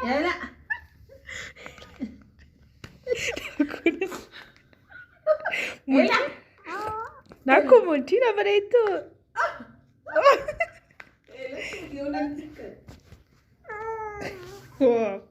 Ela. Ela. Naku Munti naman ito. Ela subiu na chicken. Wow.